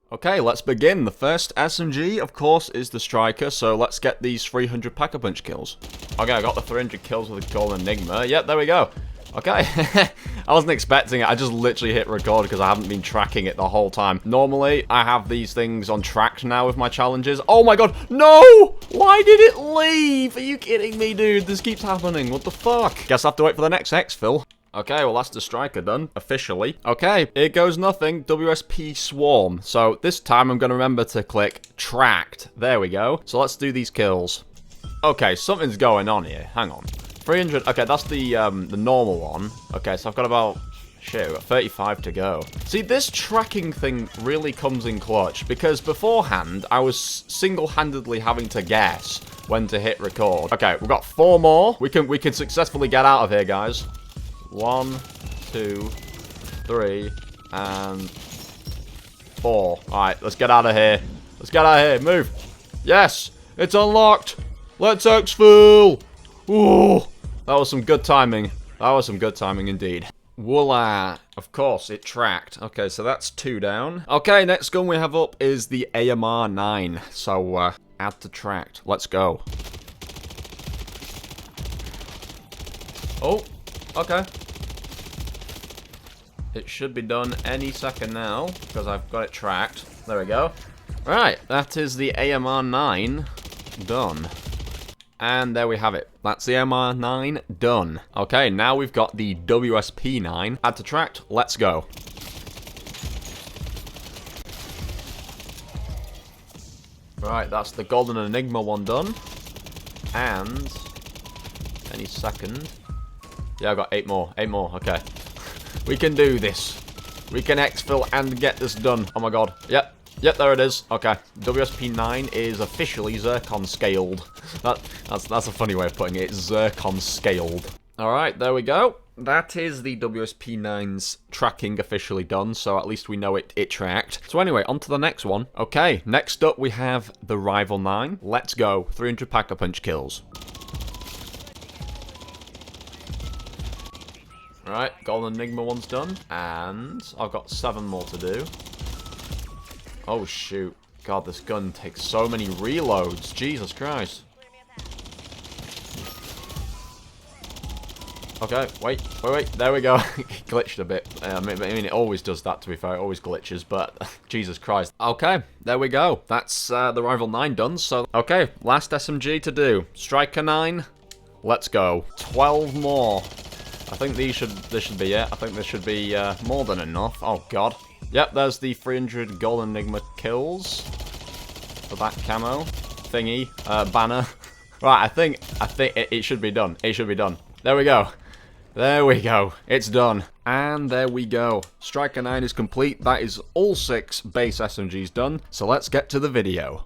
Okay, let's begin. The first SMG, of course, is the Striker, so let's get these 300 Pack-a-Punch kills. Okay, I got the 300 kills with the Golden Enigma. Yep, there we go. Okay, I wasn't expecting it. I just literally hit record because I haven't been tracking it the whole time. Normally, I have these things on track now with my challenges. Oh my god, no! Why did it leave? Are you kidding me, dude? This keeps happening. What the fuck? Guess I have to wait for the next exfil. Okay, well, that's the Striker done, officially. Okay, here goes nothing. WSP Swarm. So, this time I'm going to remember to click Tracked. There we go. So, let's do these kills. Okay, something's going on here. Hang on. 300. Okay, that's the normal one. Okay, so I've got about... Shit, we've got 35 to go. See, this tracking thing really comes in clutch, because beforehand, I was single-handedly having to guess when to hit record. Okay, we've got 4 more. We can successfully get out of here, guys. 1, 2, 3, and 4. Alright, let's get out of here. Let's get out of here. Move. Yes, it's unlocked. Let's exfil. Ooh, that was some good timing. That was some good timing indeed. Voila. Of course, it tracked. Okay, so that's 2 down. Okay, next gun we have up is the AMR-9. So, add to tracked. Let's go. Oh. Okay. It should be done any second now, because I've got it tracked. There we go. Right, that is the AMR-9 done. And there we have it. That's the AMR-9 done. Okay, now we've got the WSP-9. Add to tracked, let's go. Right, that's the Golden Enigma one done. And... any second... yeah, I've got 8 more. 8 more, okay. We can do this. We can exfil and get this done. Oh my god. Yep. Yep, there it is. Okay. WSP-9 is officially ZIRCON scaled. That's a funny way of putting it. It's ZIRCON scaled. Alright, there we go. That is the WSP-9's tracking officially done, so at least we know it tracked. So anyway, on to the next one. Okay, next up we have the Rival 9. Let's go. 300 Pack-a-Punch kills. Right, Golden Enigma one's done, and I've got 7 more to do. Oh shoot. God, this gun takes so many reloads. Jesus Christ. Okay, wait. There we go. It glitched a bit. I mean, it always does that, to be fair. It always glitches, but Jesus Christ. Okay, there we go. That's the Rival 9 done, so... okay, last SMG to do. Striker 9. Let's go. 12 more. I think this should be it. I think this should be more than enough. Oh god. Yep, there's the 300 Golden Enigma kills for that camo thingy banner. Right, I think it should be done. It should be done. There we go. There we go. It's done. And there we go. Striker 9 is complete. That is all 6 base SMGs done. So let's get to the video.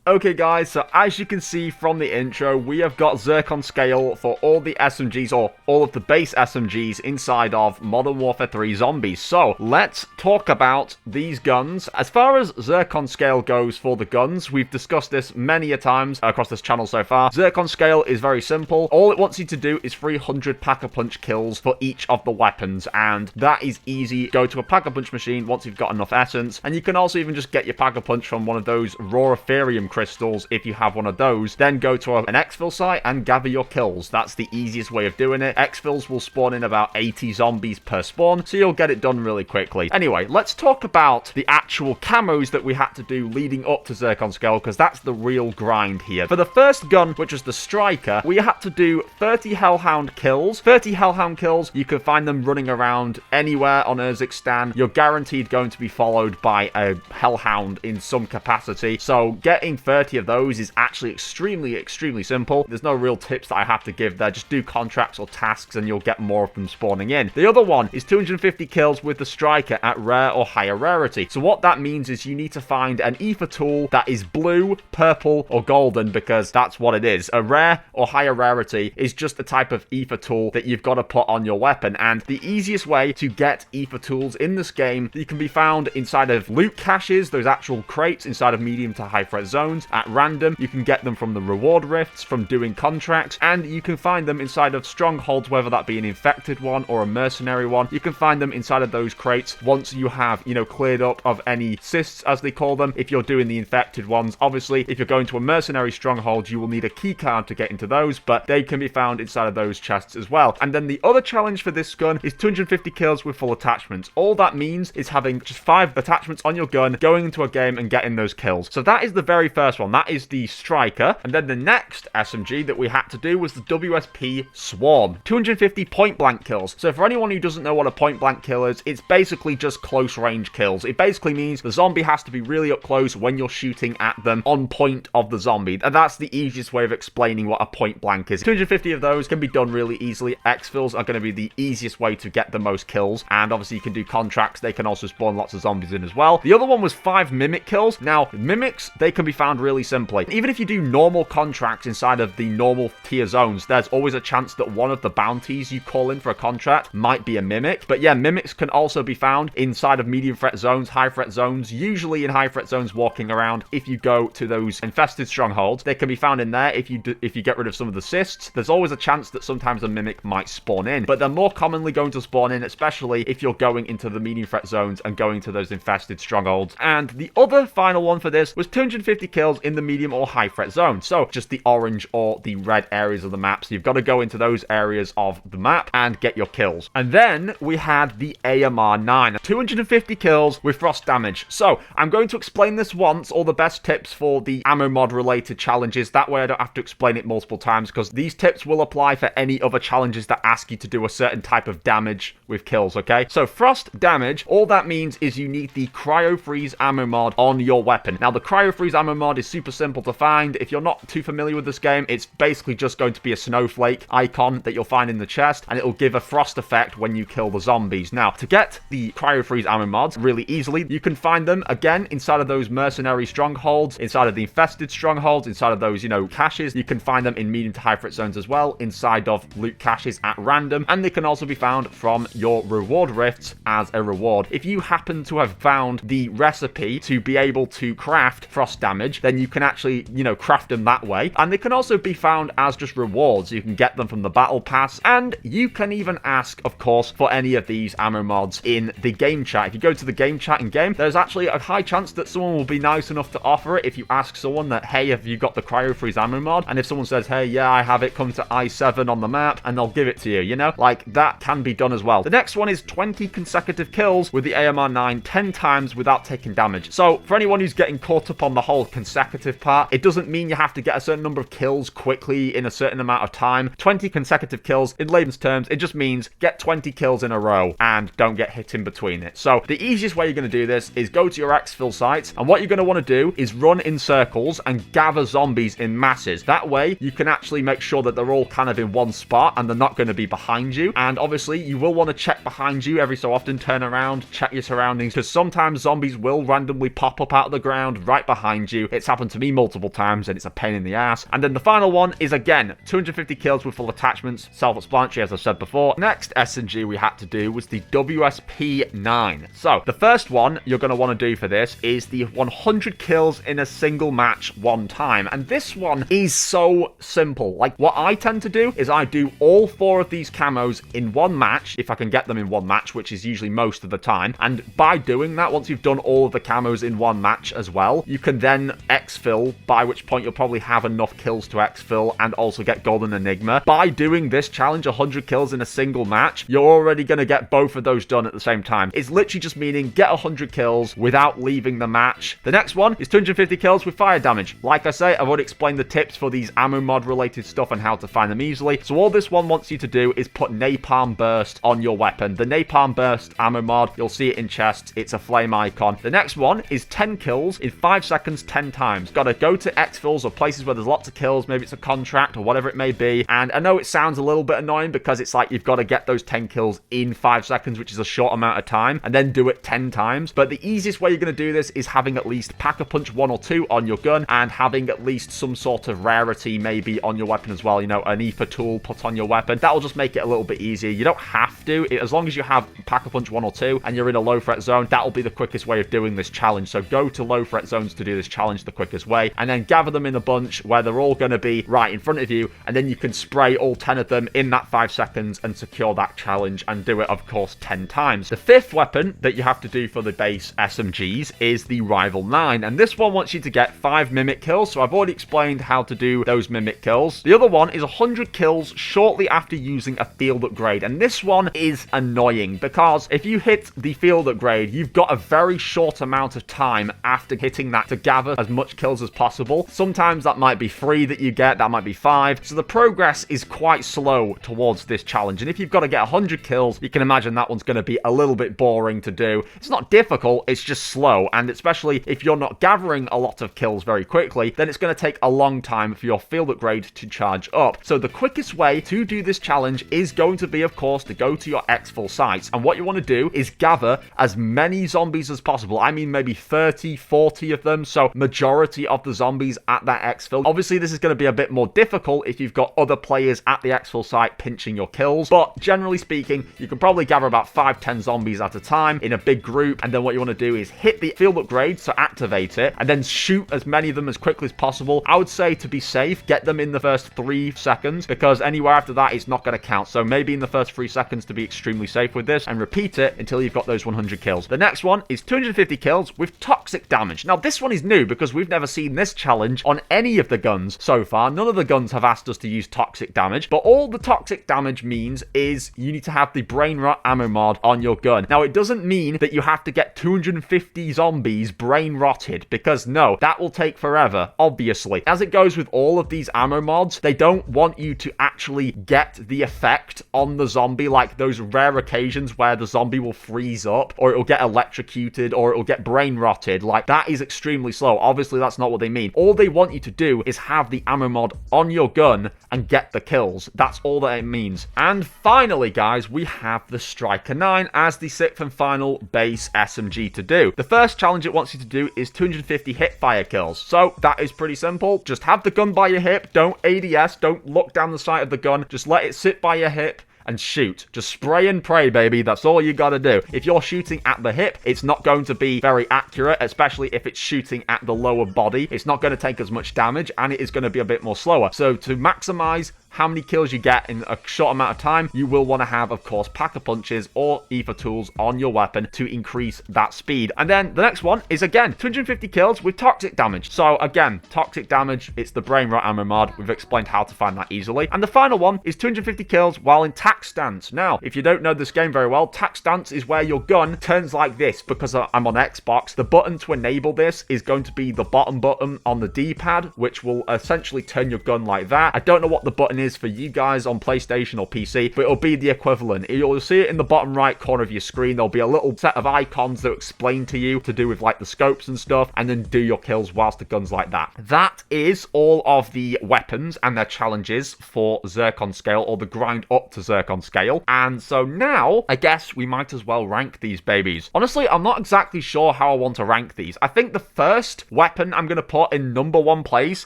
Okay guys, so as you can see from the intro, we have got ZIRCON scale for all the SMGs, or all of the base SMGs inside of Modern Warfare 3 Zombies. So, let's talk about these guns. As far as ZIRCON scale goes for the guns, we've discussed this many a times across this channel so far. ZIRCON scale is very simple. All it wants you to do is 300 Pack-a-Punch kills for each of the weapons, and that is easy. Go to a Pack-a-Punch machine once you've got enough essence, and you can also even just get your Pack-a-Punch from one of those raw Ethereum crystals if you have one of those. Then go to an exfil site and gather your kills. That's the easiest way of doing it. Exfils will spawn in about 80 zombies per spawn, so you'll get it done really quickly. Anyway, let's talk about the actual camos that we had to do leading up to ZIRCON scale, because that's the real grind here. For the first gun, which was the Striker, we had to do 30 Hellhound kills. 30 Hellhound kills, you can find them running around anywhere on Urzikstan. You're guaranteed going to be followed by a Hellhound in some capacity, so getting 30 of those is actually extremely simple. There's no real tips that I have to give there. Just do contracts or tasks and you'll get more of them spawning in. The other one is 250 kills with the Striker at rare or higher rarity. So what that means is you need to find an ether tool that is blue, purple, or golden, because that's what it is. A rare or higher rarity is just a type of ether tool that you've got to put on your weapon, and the easiest way to get ether tools in this game, you can be found inside of loot caches, those actual crates inside of medium to high threat zones. zones at random. You can get them from the reward rifts, from doing contracts, and you can find them inside of strongholds, whether that be an infected one or a mercenary one. You can find them inside of those crates once you have, you know, cleared up of any cysts, as they call them, if you're doing the infected ones. Obviously, if you're going to a mercenary stronghold, you will need a key card to get into those, but they can be found inside of those chests as well. And then the other challenge for this gun is 250 kills with full attachments. All that means is having just 5 attachments on your gun, going into a game and getting those kills. So that is the very first one. That is the Striker. And then the next SMG that we had to do was the WSP Swarm. 250 point blank kills. So for anyone who doesn't know what a point blank kill is, it's basically just close range kills. It basically means the zombie has to be really up close when you're shooting at them on point of the zombie. And that's the easiest way of explaining what a point blank is. 250 of those can be done really easily. Exfils are going to be the easiest way to get the most kills. And obviously you can do contracts. They can also spawn lots of zombies in as well. The other one was 5 mimic kills. Now, mimics, they can be found really simply. Even if you do normal contracts inside of the normal tier zones, there's always a chance that one of the bounties you call in for a contract might be a mimic. But yeah, mimics can also be found inside of medium threat zones, high threat zones, usually in high threat zones walking around. If you go to those infested strongholds, they can be found in there. If you get rid of some of the cysts, there's always a chance that sometimes a mimic might spawn in, but they're more commonly going to spawn in, especially if you're going into the medium threat zones and going to those infested strongholds. And the other final one for this was 250 kills in the medium or high threat zone. So just the orange or the red areas of the map. So you've got to go into those areas of the map and get your kills. And then we had the AMR9, 250 kills with frost damage. So I'm going to explain this once, all the best tips for the ammo mod related challenges. That way I don't have to explain it multiple times, because these tips will apply for any other challenges that ask you to do a certain type of damage with kills, okay? So frost damage, all that means is you need the cryo freeze ammo mod on your weapon. Now the cryo freeze ammo mod is super simple to find. If you're not too familiar with this game, it's basically just going to be a snowflake icon that you'll find in the chest, and it'll give a frost effect when you kill the zombies. Now to get the cryo freeze ammo mods really easily, you can find them again inside of those mercenary strongholds, inside of the infested strongholds, inside of those, you know, caches. You can find them in medium to high threat zones as well, inside of loot caches at random, and they can also be found from your reward rifts as a reward. If you happen to have found the recipe to be able to craft frost damage, then you can actually, you know, craft them that way. And they can also be found as just rewards. You can get them from the battle pass, and you can even ask, of course, for any of these ammo mods in the game chat. If you go to the game chat in game, there's actually a high chance that someone will be nice enough to offer it. If you ask someone that, hey, have you got the cryo freeze ammo mod? And if someone says, hey, yeah, I have it, come to I7 on the map, and they'll give it to you, you know? Like, that can be done as well. The next one is 20 consecutive kills with the AMR9 10 times without taking damage. So for anyone who's getting caught up on the whole consecutive part, it doesn't mean you have to get a certain number of kills quickly in a certain amount of time. 20 consecutive kills, in layman's terms, it just means get 20 kills in a row and don't get hit in between it. So the easiest way you're going to do this is go to your exfil sites, and what you're going to want to do is run in circles and gather zombies in masses. That way you can actually make sure that they're all kind of in one spot and they're not going to be behind you. And obviously you will want to check behind you every so often, turn around, check your surroundings, because sometimes zombies will randomly pop up out of the ground right behind you. It's happened to me multiple times and it's a pain in the ass. And then the final one is, again, 250 kills with full attachments, self-explanatory as I said before. Next SMG we had to do was the WSP9. So the first one you're going to want to do for this is the 100 kills in a single match one time. And this one is so simple. Like, what I tend to do is I do all 4 of these camos in one match, if I can get them in one match, which is usually most of the time. And by doing that, once you've done all of the camos in one match as well, you can then exfil, by which point you'll probably have enough kills to exfil and also get Golden Enigma. By doing this challenge, 100 kills in a single match, you're already going to get both of those done at the same time. It's literally just meaning get 100 kills without leaving the match. The next one is 250 kills with fire damage. Like I say, I've already explained the tips for these ammo mod related stuff and how to find them easily. So all this one wants you to do is put Napalm Burst on your weapon. The Napalm Burst ammo mod, you'll see it in chests. It's a flame icon. The next one is 10 kills in 5 seconds 10 times. Gotta go to exfils or places where there's lots of kills. Maybe it's a contract or whatever it may be. And I know it sounds a little bit annoying because it's like you've got to get those 10 kills in 5 seconds, which is a short amount of time, and then do it 10 times. But the easiest way you're going to do this is having at least Pack-a-Punch 1 or 2 on your gun and having at least some sort of rarity maybe on your weapon as well. You know, an ether tool put on your weapon. That'll just make it a little bit easier. You don't have to. As long as you have Pack-a-Punch 1 or 2 and you're in a low threat zone, that'll be the quickest way of doing this challenge. So go to low threat zones to do this challenge. the quickest way, and then gather them in a bunch where they're all going to be right in front of you, and then you can spray all 10 of them in that 5 seconds and secure that challenge and do it, of course, 10 times. The fifth weapon that you have to do for the base SMGs is the Rival 9, and this one wants you to get 5 mimic kills, so I've already explained how to do those mimic kills. The other one is 100 kills shortly after using a field upgrade, and this one is annoying because if you hit the field upgrade, you've got a very short amount of time after hitting that to gather as much kills as possible. Sometimes that might be 3 that you get, that might be 5, so the progress is quite slow towards this challenge, and if you've got to get 100 kills, you can imagine that one's going to be a little bit boring to do. It's not difficult, it's just slow, and especially if you're not gathering a lot of kills very quickly, then it's going to take a long time for your field upgrade to charge up. So the quickest way to do this challenge is going to be, of course, to go to your exfil sites, and what you want to do is gather as many zombies as possible. I mean, maybe 30, 40 of them, so majority of the zombies at that exfil. Obviously, this is going to be a bit more difficult if you've got other players at the exfil site pinching your kills, but generally speaking, you can probably gather about 5-10 zombies at a time in a big group, and then what you want to do is hit the field upgrade, so activate it, and then shoot as many of them as quickly as possible. I would say, to be safe, get them in the first 3 seconds, because anywhere after that it's not going to count. So maybe in the first 3 seconds to be extremely safe with this, and repeat it until you've got those 100 kills. The next one is 250 kills with toxic damage. Now this one is new because we've never seen this challenge on any of the guns so far. None of the guns have asked us to use toxic damage, but all the toxic damage means is you need to have the brain rot ammo mod on your gun. Now it doesn't mean that you have to get 250 zombies brain rotted, because no, that will take forever, obviously. As it goes with all of these ammo mods, they don't want you to actually get the effect on the zombie, like those rare occasions where the zombie will freeze up, or it'll get electrocuted, or it'll get brain rotted. Like, that is extremely slow. Obviously, that's not what they mean. All they want you to do is have the ammo mod on your gun and get the kills. That's all that it means. And finally, guys, we have the Striker 9 as the 6th and final base SMG to do. The first challenge it wants you to do is 250 hip fire kills. So that is pretty simple. Just have the gun by your hip. Don't ADS. Don't look down the sight of the gun. Just let it sit by your hip and shoot. Just spray and pray, baby. That's all you gotta do. If you're shooting at the hip, it's not going to be very accurate, especially if it's shooting at the lower body. It's not going to take as much damage, and it is going to be a bit more slower. So to maximize how many kills you get in a short amount of time, you will want to have, of course, pack-a-punches or ether tools on your weapon to increase that speed. And then the next one is, again, 250 kills with toxic damage. So again, toxic damage, it's the brain rot ammo mod. We've explained how to find that easily. And the final one is 250 kills while in tac stance. Now, if you don't know this game very well, tac stance is where your gun turns like this. Because I'm on Xbox, the button to enable this is going to be the bottom button on the D-pad, which will essentially turn your gun like that. I don't know what the button is for you guys on PlayStation or PC, but it'll be the equivalent. You'll see it in the bottom right corner of your screen. There'll be a little set of icons that explain to you to do with like the scopes and stuff, and then do your kills whilst the gun's like that. That is all of the weapons and their challenges for ZIRCON scale, or the grind up to ZIRCON scale. And so now, I guess we might as well rank these babies. Honestly, I'm not exactly sure how I want to rank these. I think the first weapon I'm going to put in number 1 place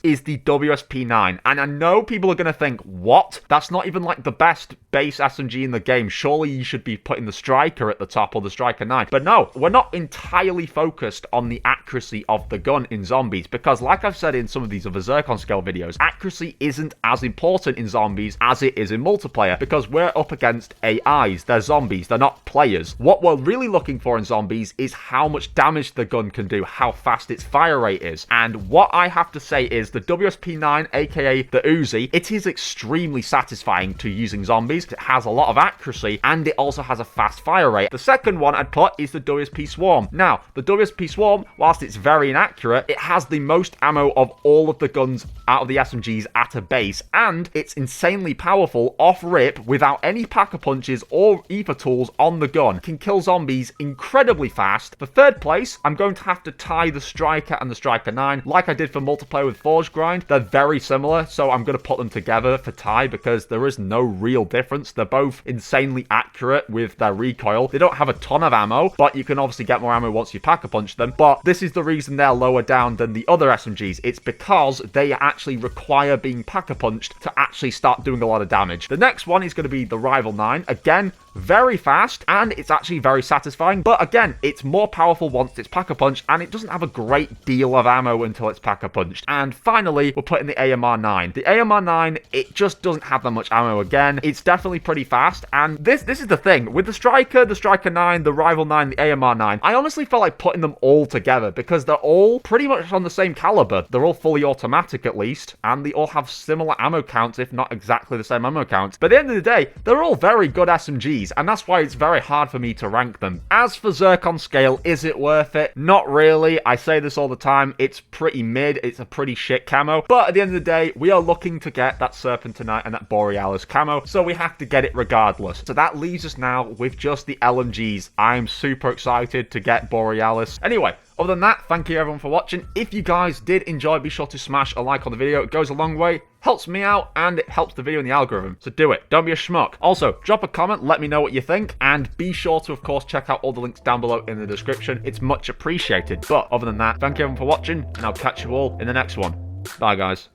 is the WSP9. And I know people are going to think, what? That's not even like the best base SMG in the game. Surely you should be putting the Striker at the top, or the Striker 9. But no, we're not entirely focused on the accuracy of the gun in zombies, because like I've said in some of these other ZIRCON scale videos, accuracy isn't as important in zombies as it is in multiplayer, because we're up against AIs. They're zombies, they're not players. What we're really looking for in zombies is how much damage the gun can do, how fast its fire rate is. And what I have to say is the WSP9, aka the Uzi, it is extremely satisfying to using zombies. It has a lot of accuracy, and it also has a fast fire rate. The second one I'd put is the WSP Swarm. Now, the WSP Swarm, whilst it's very inaccurate, it has the most ammo of all of the guns out of the SMGs at a base, and it's insanely powerful off rip without any pack-a-punches or ether tools on the gun. It can kill zombies incredibly fast. For third place, I'm going to have to tie the Striker and the Striker 9, like I did for multiplayer with Forge Grind. They're very similar, so I'm going to put them together for tie, because there is no real difference. They're both insanely accurate with their recoil. They don't have a ton of ammo, but you can obviously get more ammo once you pack-a-punch them. But this is the reason they're lower down than the other SMGs. It's because they actually require being pack-a-punched to actually start doing a lot of damage. The next one is going to be the Rival 9. Again, very fast, and it's actually very satisfying. But again, it's more powerful once it's Pack-a-Punch, and it doesn't have a great deal of ammo until it's Pack-a-Punched. And finally, we're putting the AMR-9. The AMR-9, it just doesn't have that much ammo again. It's definitely pretty fast, and this is the thing. With the Striker 9, the Rival 9, the AMR-9, I honestly felt like putting them all together because they're all pretty much on the same caliber. They're all fully automatic at least, and they all have similar ammo counts, if not exactly the same ammo counts. But at the end of the day, they're all very good SMGs, and that's why it's very hard for me to rank them. As for ZIRCON scale, is it worth it? Not really. I say this all the time. It's pretty mid. It's a pretty shit camo. But at the end of the day, we are looking to get that Serpentinite and that Borealis camo, so we have to get it regardless. So that leaves us now with just the LMGs. I'm super excited to get Borealis. Anyway, other than that, thank you everyone for watching. If you guys did enjoy, be sure to smash a like on the video. It goes a long way, helps me out, and it helps the video in the algorithm. So do it. Don't be a schmuck. Also, drop a comment, let me know what you think, and be sure to, of course, check out all the links down below in the description. It's much appreciated. But other than that, thank you everyone for watching, and I'll catch you all in the next one. Bye, guys.